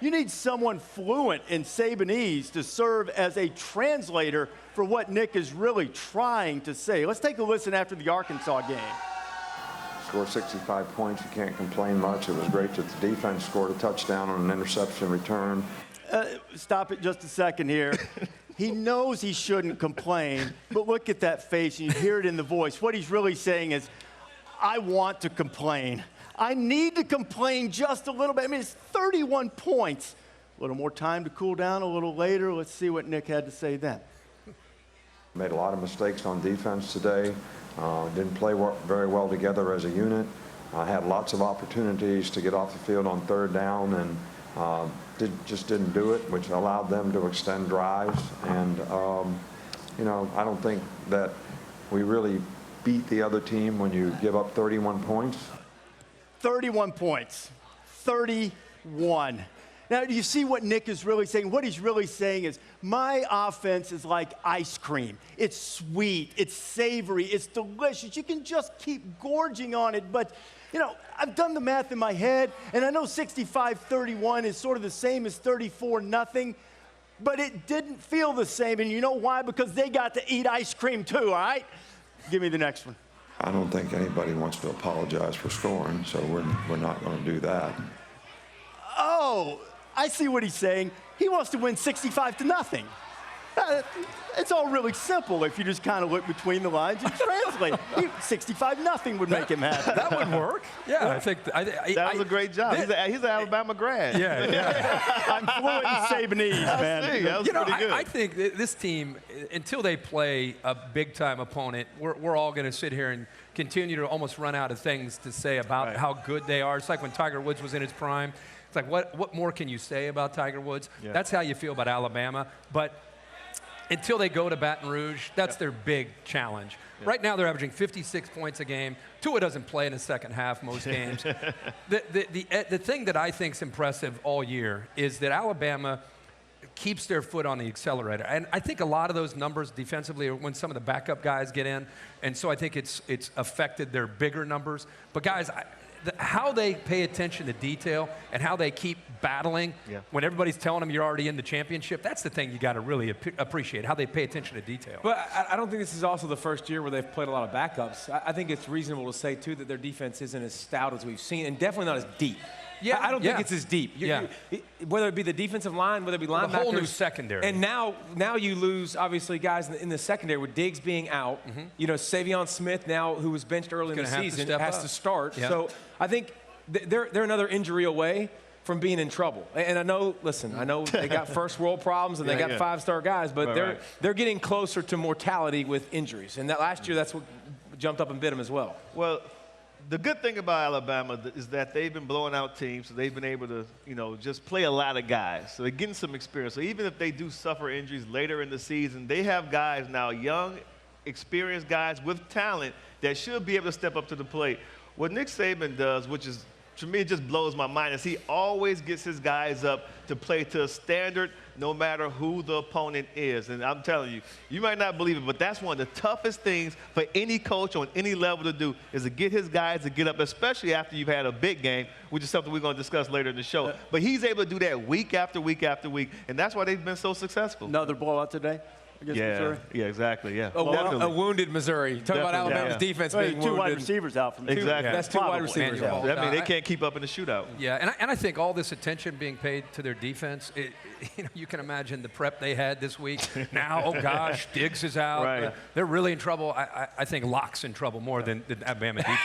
You need someone fluent in Sabanese to serve as a translator for what Nick is really trying to say. Let's take a listen after the Arkansas game. Scored 65 points. You can't complain much. It was great that the defense scored a touchdown on an interception return. Stop it just a second here. He knows he shouldn't complain, but look at that face, and you hear it in the voice. What he's really saying is, I want to complain. I need to complain just a little bit. I mean, it's 31 points. A little more time to cool down a little later. Let's see what Nick had to say then. Made a lot of mistakes on defense today. Didn't play very well together as a unit. Had lots of opportunities to get off the field on third down and just didn't do it, which allowed them to extend drives. And, you know, I don't think that we really beat the other team when you give up 31 points. 31 points. 31. Now, do you see what Nick is really saying? What he's really saying is, my offense is like ice cream. It's sweet, it's savory, it's delicious. You can just keep gorging on it, but, you know, I've done the math in my head, and I know 65-31 is sort of the same as 34-0, but it didn't feel the same, and you know why? Because they got to eat ice cream too, all right? Give me the next one. I don't think anybody wants to apologize for scoring, so we're not going to do that. Oh, I see what he's saying. He wants to win 65-0. It's all really simple if you just kind of look between the lines and translate. 65-0 would make him happy. That would work. Yeah, I think that was a great job. He's an Alabama grad. Yeah. I'm fluent in Sabanese, man. That was pretty good. I think this team, until they play a big-time opponent, we're all going to sit here and continue to almost run out of things to say about how good they are. It's like when Tiger Woods was in his prime. It's like, what more can you say about Tiger Woods? Yeah. That's how you feel about Alabama. But until they go to Baton Rouge, that's their big challenge. Yeah. Right now, they're averaging 56 points a game. Tua doesn't play in the second half most games. The thing that I think is impressive all year is that Alabama keeps their foot on the accelerator. And I think a lot of those numbers defensively are when some of the backup guys get in. And so I think it's affected their bigger numbers. But, guys, how they pay attention to detail and how they keep battling when everybody's telling them you're already in the championship, that's the thing you got to really appreciate, how they pay attention to detail. But I don't think this is also the first year where they've played a lot of backups. I think it's reasonable to say, too, that their defense isn't as stout as we've seen and definitely not as deep. Yeah, I don't think it's as deep. Whether it be the defensive line, whether it be linebackers. The whole new secondary. And now you lose, obviously, guys in the secondary with Diggs being out. You know, Savion Smith now, who was benched early in the season, has to start. Yeah. So I think they're another injury away from being in trouble. And I know, listen, I know they got first world problems and they got five-star guys, but they're getting closer to mortality with injuries. And that last year, that's what jumped up and bit them as well. Well, the good thing about Alabama is that they've been blowing out teams, so they've been able to, you know, just play a lot of guys. So they're getting some experience. So even if they do suffer injuries later in the season, they have guys now, young, experienced guys with talent that should be able to step up to the plate. What Nick Saban does, which is, to me, it just blows my mind, is he always gets his guys up to play to a standard no matter who the opponent is. And I'm telling you, you might not believe it, but that's one of the toughest things for any coach on any level to do is to get his guys to get up, especially after you've had a big game, which is something we're going to discuss later in the show. But he's able to do that week after week after week, and that's why they've been so successful. Another blowout today? Yeah, exactly, A wounded Missouri. Talk about Alabama's defense being wounded. 2 wide receivers out from the Exactly. That's 2 wide receivers out. That means they can't keep up in the shootout. Yeah, and I think all this attention being paid to their defense, you know, you can imagine the prep they had this week. Now, oh gosh, Diggs is out. They're really in trouble. I think Locke's in trouble more than Alabama defense.